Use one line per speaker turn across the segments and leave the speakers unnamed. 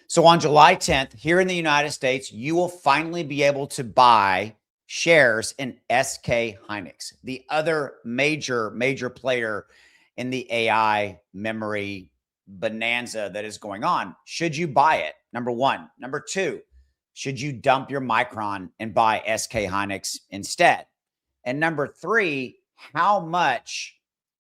So on July 10th, here in the United States, you will finally be able to buy shares in SK Hynix, the other major player in the AI memory bonanza that is going on. Should you buy it? Number one. Number two, should you dump your Micron and buy SK Hynix instead? And number three, how much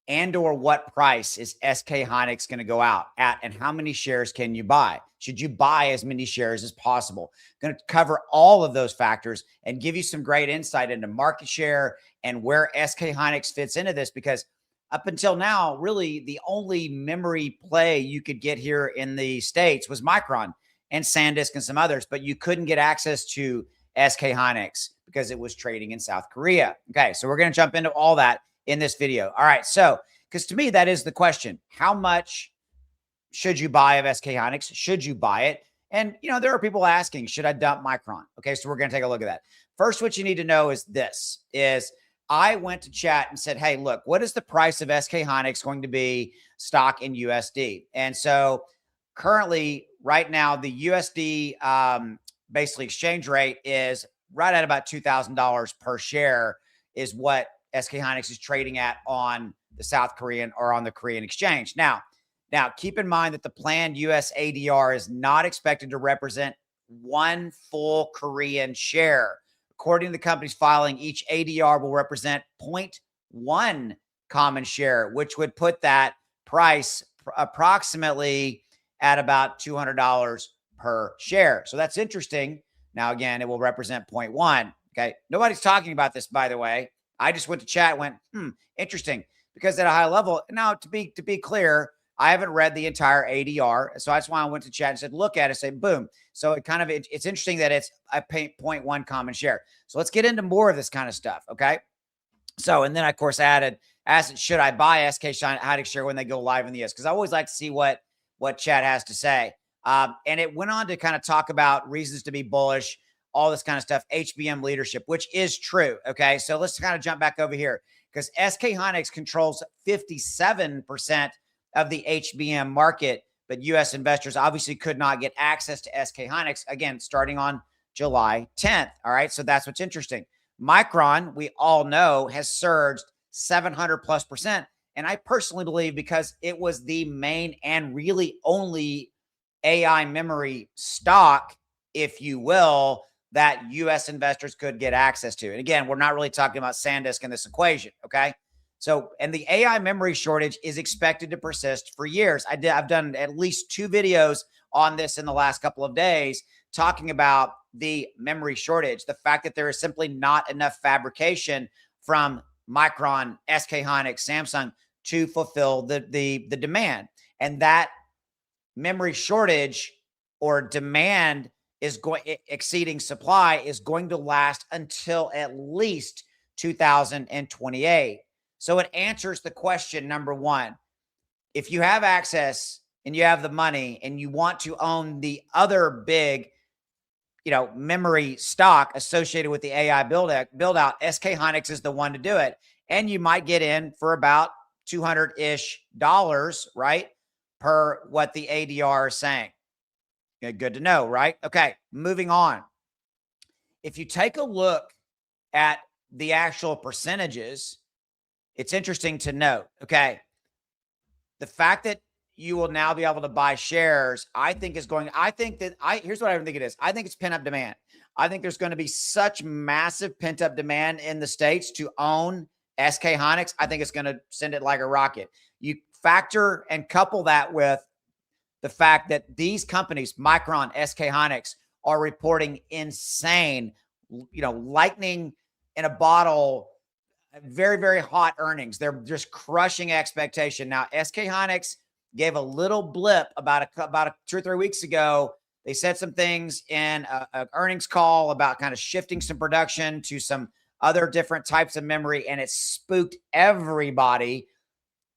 and or what price is SK Hynix going to go out at, and how many shares can you buy? Should you buy as many shares as possible? I'm going to cover all of those factors and give you some great insight into market share and where SK Hynix fits into this, because up until now, really the only memory play you could get here in the States was Micron and SanDisk and some others, but you couldn't get access to SK Hynix because it was trading in South Korea. Okay, so we're going to jump into all that in this video. All right, so because to me, that is the question. How much should you buy of SK Hynix? Should you buy it? And, you know, there are people asking, should I dump Micron? Okay, so we're going to take a look at that. First, what you need to know is this, is I went to chat and said, hey, look, what is the price of SK Hynix going to be stock in USD? And so currently, right now, the USD basically exchange rate is right at about $2,000 per share is what SK Hynix is trading at on the South Korean or on the Korean exchange. Now, keep in mind that the planned US ADR is not expected to represent one full Korean share. According to the company's filing, each ADR will represent 0.1 common share, which would put that price approximately at about $200 per share. So that's interesting. Now, again, it will represent 0.1. Okay. Nobody's talking about this, by the way. I just went to chat and went, interesting, because at a high level. Now, to be clear, I haven't read the entire ADR. So that's why I went to chat and said, look at it, say, boom. So it's interesting that it's a 0.1 common share. So let's get into more of this kind of stuff. Okay. So, and then I, of course, asked, should I buy SK Hynix share when they go live in the US? Because I always like to see what chat has to say. And it went on to kind of talk about reasons to be bullish, all this kind of stuff, HBM leadership, which is true. Okay. So let's kind of jump back over here, because SK Hynix controls 57% of the HBM market, but US investors obviously could not get access to SK Hynix, again, starting on July 10th. All right. So that's what's interesting. Micron, we all know, has surged 700+%. And I personally believe because it was the main and really only AI memory stock, if you will, that US investors could get access to. And again, we're not really talking about SanDisk in this equation, okay? So, and the AI memory shortage is expected to persist for years. I've done at least 2 videos on this in the last couple of days talking about the memory shortage, the fact that there is simply not enough fabrication from Micron, SK Hynix, Samsung to fulfill the demand. And that memory shortage or demand is exceeding supply is going to last until at least 2028. So it answers the question, number one, if you have access and you have the money and you want to own the other big, memory stock associated with the AI build out, SK Hynix is the one to do it. And you might get in for about $200-ish, right? Per what the ADR is saying. Good to know, right? Okay, moving on. If you take a look at the actual percentages, it's interesting to note, okay, the fact that you will now be able to buy shares, here's what I think it is. I think it's pent-up demand. I think there's going to be such massive pent-up demand in the States to own SK Hynix. I think it's going to send it like a rocket. You factor and couple that with the fact that these companies, Micron, SK Hynix, are reporting insane, lightning in a bottle, very, very hot earnings. They're just crushing expectation. Now, SK Hynix gave a little blip about 2 or 3 weeks ago. They said some things in an earnings call about kind of shifting some production to some other different types of memory, and it spooked everybody.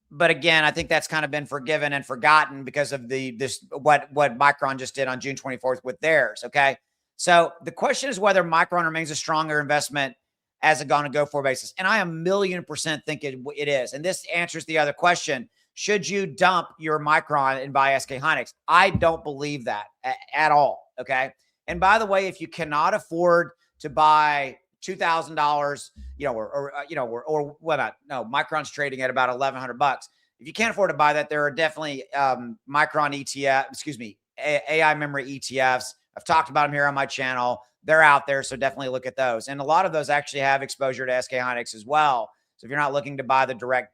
But again, I think that's kind of been forgiven and forgotten because of what Micron just did on June 24th with theirs. Okay. So the question is whether Micron remains a stronger investment as a on a go-forward basis. And I 1,000,000% think it is. And this answers the other question. should you dump your Micron and buy SK Hynix? I don't believe that at all. Okay. And by the way, if you cannot afford to buy $2,000, or what not? No, Micron's trading at about 1,100 bucks. If you can't afford to buy that, there are definitely Micron AI memory ETFs. I've talked about them here on my channel. They're out there, so definitely look at those. And a lot of those actually have exposure to SK Hynix as well. So if you're not looking to buy the direct,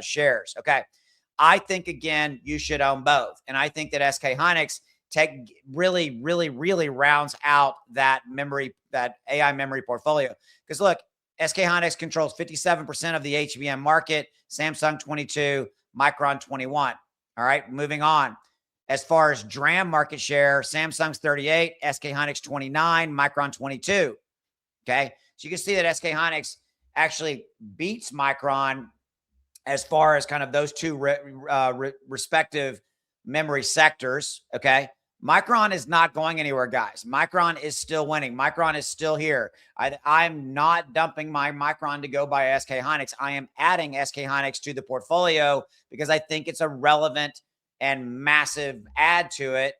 shares, okay. I think again you should own both, and I think that SK Hynix really rounds out that AI memory portfolio. Because look, SK Hynix controls 57% of the HBM market, Samsung 22, Micron 21. All right, moving on. As far as DRAM market share, Samsung's 38, SK Hynix 29, Micron 22. Okay, so you can see that SK Hynix actually beats Micron as far as kind of those two respective memory sectors. Okay, Micron is not going anywhere, guys. Micron is still winning. Micron is still here. I'm not dumping my Micron to go buy SK Hynix. I am adding SK Hynix to the portfolio because I think it's a relevant and massive add to it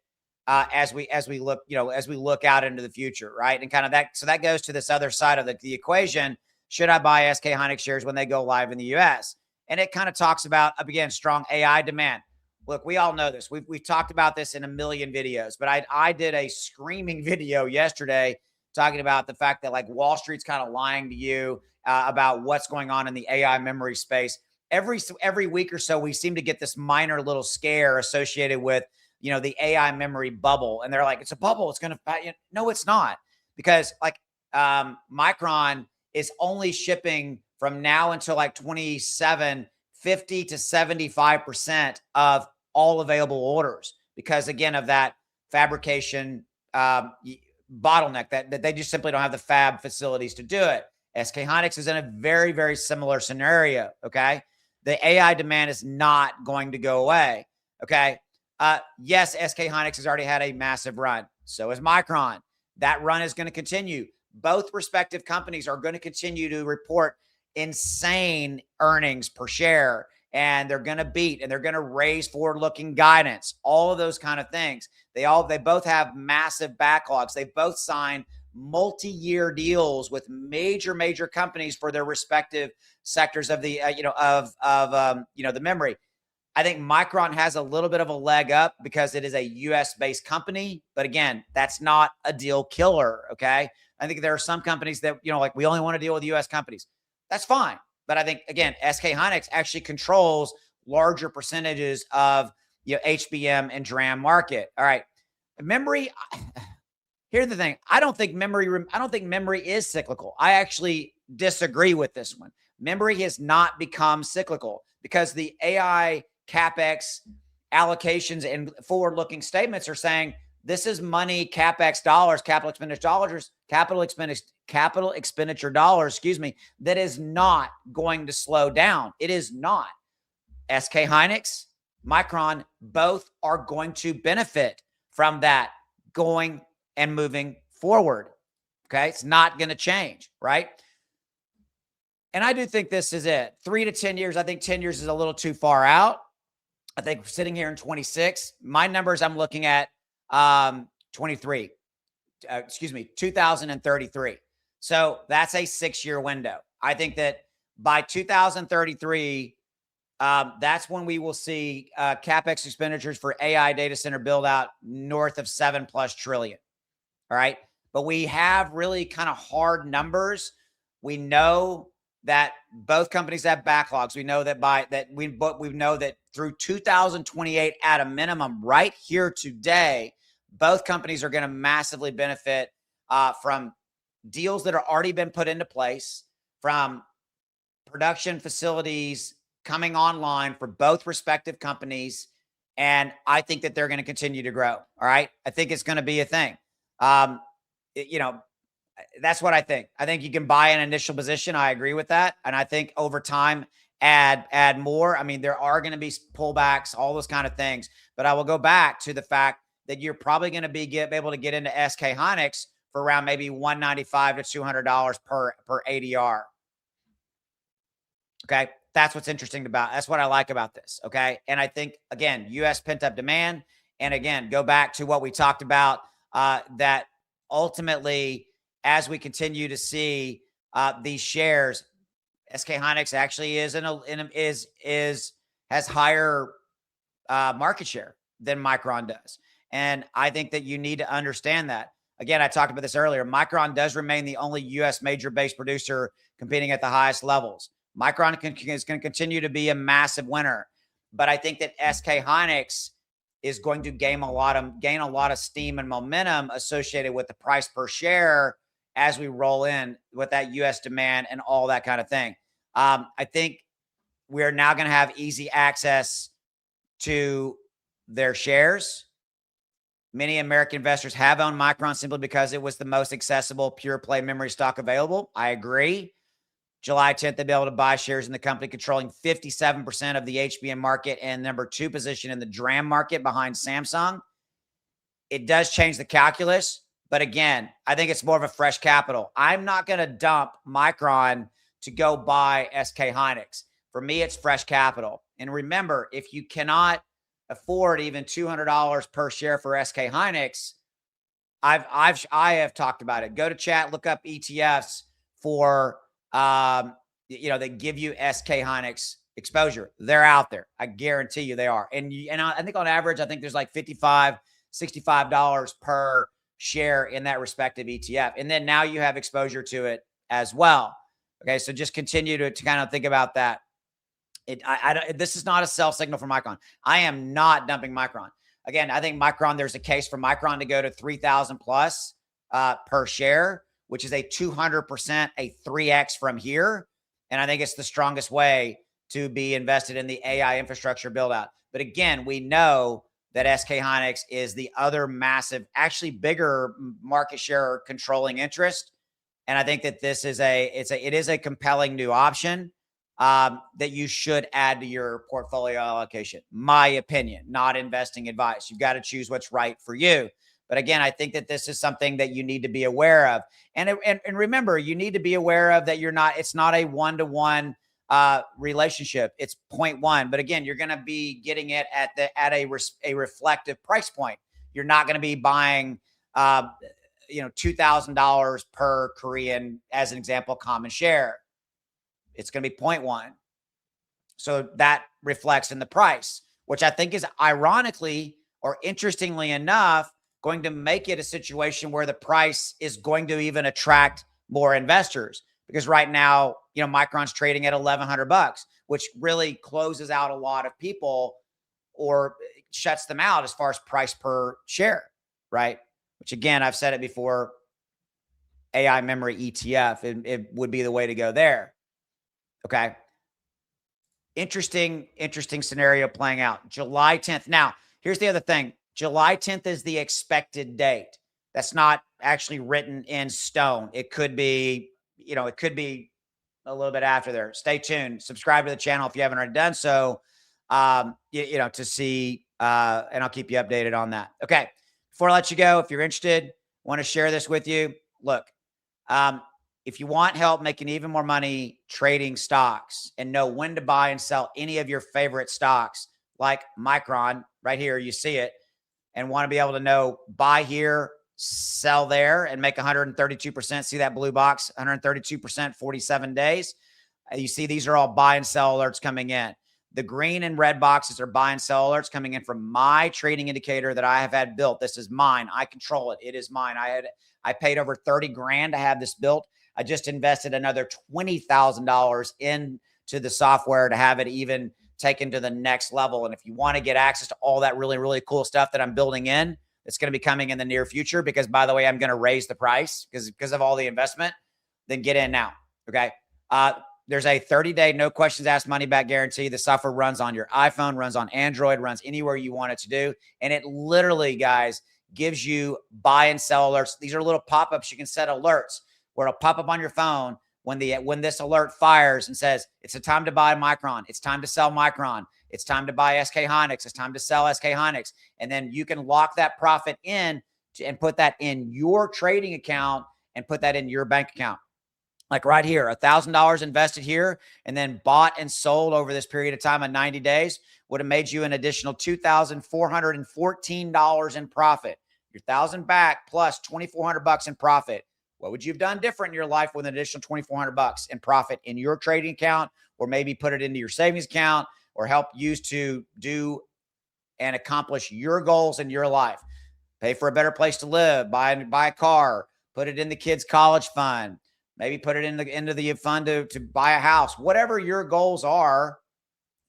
as we look out into the future, right? And kind of that. So that goes to this other side of the equation. Should I buy SK Hynix shares when they go live in the US? And it kind of talks about, again, strong AI demand. Look, we all know this. We've talked about this in a million videos, but I did a screaming video yesterday talking about the fact that like Wall Street's kind of lying to you about what's going on in the AI memory space. Every week or so, we seem to get this minor little scare associated with, the AI memory bubble. And they're like, it's a bubble. It's going to, no, it's not. Because like Micron is only shipping from now until like 27, 50 to 75% of all available orders because, again, of that fabrication bottleneck that they just simply don't have the fab facilities to do it. SK Hynix is in a very, very similar scenario, okay? The AI demand is not going to go away, okay? Yes, SK Hynix has already had a massive run. So is Micron. That run is going to continue. Both respective companies are going to continue to report insane earnings per share, and they're going to beat and they're going to raise forward-looking guidance, all of those kind of things. They both have massive backlogs. They both signed multi-year deals with major companies for their respective sectors of the the memory. I think Micron has a little bit of a leg up because it is a US based company, but again, that's not a deal killer. Okay. I think there are some companies that, like we only want to deal with US companies. That's fine. But I think, again, SK Hynix actually controls larger percentages of HBM and DRAM market. All right. Memory. Here's the thing. I don't think memory is cyclical. I actually disagree with this one. Memory has not become cyclical because the AI CapEx allocations and forward-looking statements are saying this is money, CapEx dollars, capital expenditure dollars, that is not going to slow down. It is not. SK Hynix, Micron, both are going to benefit from that going and moving forward. Okay. It's not going to change. Right. And I do think this is it. 3 to 10 years. I think 10 years is a little too far out. I think sitting here in 26, my numbers I'm looking at 2033. So that's a 6-year window. I think that by 2033, that's when we will see CapEx expenditures for AI data center build out north of $7+ trillion. All right. But we have really kind of hard numbers. We know that both companies have backlogs. We know that we know that through 2028 at a minimum right here today, both companies are going to massively benefit from deals that are already been put into place, from production facilities coming online for both respective companies. And I think that they're going to continue to grow. All right. I think it's going to be a thing. That's what I think. I think you can buy an initial position. I agree with that. And I think over time, add more. I mean, there are going to be pullbacks, all those kind of things. But I will go back to the fact that you're probably going to be able to get into SK Hynix for around maybe $195 to $200 per ADR. Okay. That's what's interesting about, that's what I like about this. Okay. And I think, again, US pent up demand. And again, go back to what we talked about, that ultimately, as we continue to see these shares, SK Hynix actually is has higher market share than Micron does. And I think that you need to understand that. Again, I talked about this earlier. Micron does remain the only US major base producer competing at the highest levels. Micron is going to continue to be a massive winner. But I think that SK Hynix is going to gain a lot of steam and momentum associated with the price per share as we roll in with that US demand and all that kind of thing. I think we're now going to have easy access to their shares. Many American investors have owned Micron simply because it was the most accessible pure play memory stock available. I agree. July 10th, they'll be able to buy shares in the company controlling 57% of the HBM market and number 2 position in the DRAM market behind Samsung. It does change the calculus, but again, I think it's more of a fresh capital. I'm not going to dump Micron to go buy SK Hynix. For me, it's fresh capital. And remember, if you cannot afford even $200 per share for SK Hynix, I have talked about it. Go to chat, look up ETFs for that give you SK Hynix exposure. They're out there. I guarantee you they are. And I think on average, I think there's like $55, $65 per share in that respective ETF. And then now you have exposure to it as well. Okay, so just continue to kind of think about that. This is not a sell signal for Micron. I am not dumping Micron. Again, I think Micron, there's a case for Micron to go to 3,000 plus per share, which is a 200%, a 3x from here. And I think it's the strongest way to be invested in the AI infrastructure build out. But again, we know that SK Hynix is the other massive, actually bigger market share controlling interest. And I think that this is it is a compelling new option that you should add to your portfolio allocation. My opinion, not investing advice. You've got to choose what's right for you. But again, I think that this is something that you need to be aware of. And remember, you need to be aware of that it's not a one-to-one relationship. It's 0.1. But again, you're going to be getting it at a reflective price point. You're not going to be buying $2,000 per Korean, as an example, common share. It's going to be 0.1. So that reflects in the price, which I think is ironically or interestingly enough, going to make it a situation where the price is going to even attract more investors. Because right now, Micron's trading at $1,100, which really closes out a lot of people or shuts them out as far as price per share, right? Which again, I've said it before, AI memory ETF, it would be the way to go there. Okay. Interesting scenario playing out. July 10th. Now, here's the other thing. July 10th is the expected date. That's not actually written in stone. It could be, it could be a little bit after there. Stay tuned. Subscribe to the channel if you haven't already done so, to see, and I'll keep you updated on that. Okay. Before I let you go, if you're interested, want to share this with you. Look, if you want help making even more money trading stocks and know when to buy and sell any of your favorite stocks, like Micron, right here, you see it, and want to be able to know buy here, sell there, and make 132%. See that blue box, 132%, 47 days. You see these are all buy and sell alerts coming in. The green and red boxes are buy and sell alerts coming in from my trading indicator that I have had built. This is mine. I control it. It is mine. I paid over 30 grand to have this built. I just invested another $20,000 into the software to have it even taken to the next level. And if you want to get access to all that really, really cool stuff that I'm building in, it's going to be coming in the near future, because by the way, I'm going to raise the price because of all the investment, then get in now. Okay. There's a 30-day, no questions asked money back guarantee. The software runs on your iPhone, runs on Android, runs anywhere you want it to do. And it literally, guys, gives you buy and sell alerts. These are little pop-ups. You can set alerts where it'll pop up on your phone when this alert fires and says, it's a time to buy Micron. It's time to sell Micron. It's time to buy SK Hynix. It's time to sell SK Hynix. And then you can lock that profit in and put that in your trading account and put that in your bank account. like right here, $1,000 invested here and then bought and sold over this period of time of 90 days would have made you an additional $2,414 in profit. Your 1,000 back plus 2,400 bucks in profit. What would you have done different in your life with an additional 2,400 bucks in profit in your trading account, or maybe put it into your savings account, or help use to do and accomplish your goals in your life? Pay for a better place to live, buy a car, put it in the kids' college fund, maybe put it into the fund to buy a house. Whatever your goals are,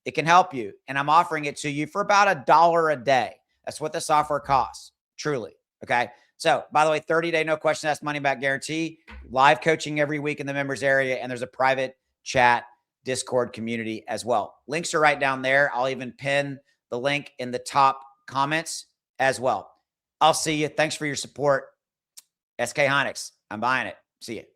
it can help you. And I'm offering it to you for about $1 a day. That's what the software costs, truly. Okay. So, by the way, 30-day no question asked money back guarantee, live coaching every week in the members area, and there's a private chat Discord community as well. Links are right down there. I'll even pin the link in the top comments as well. I'll see you. Thanks for your support. SK Hynix. I'm buying it. See you.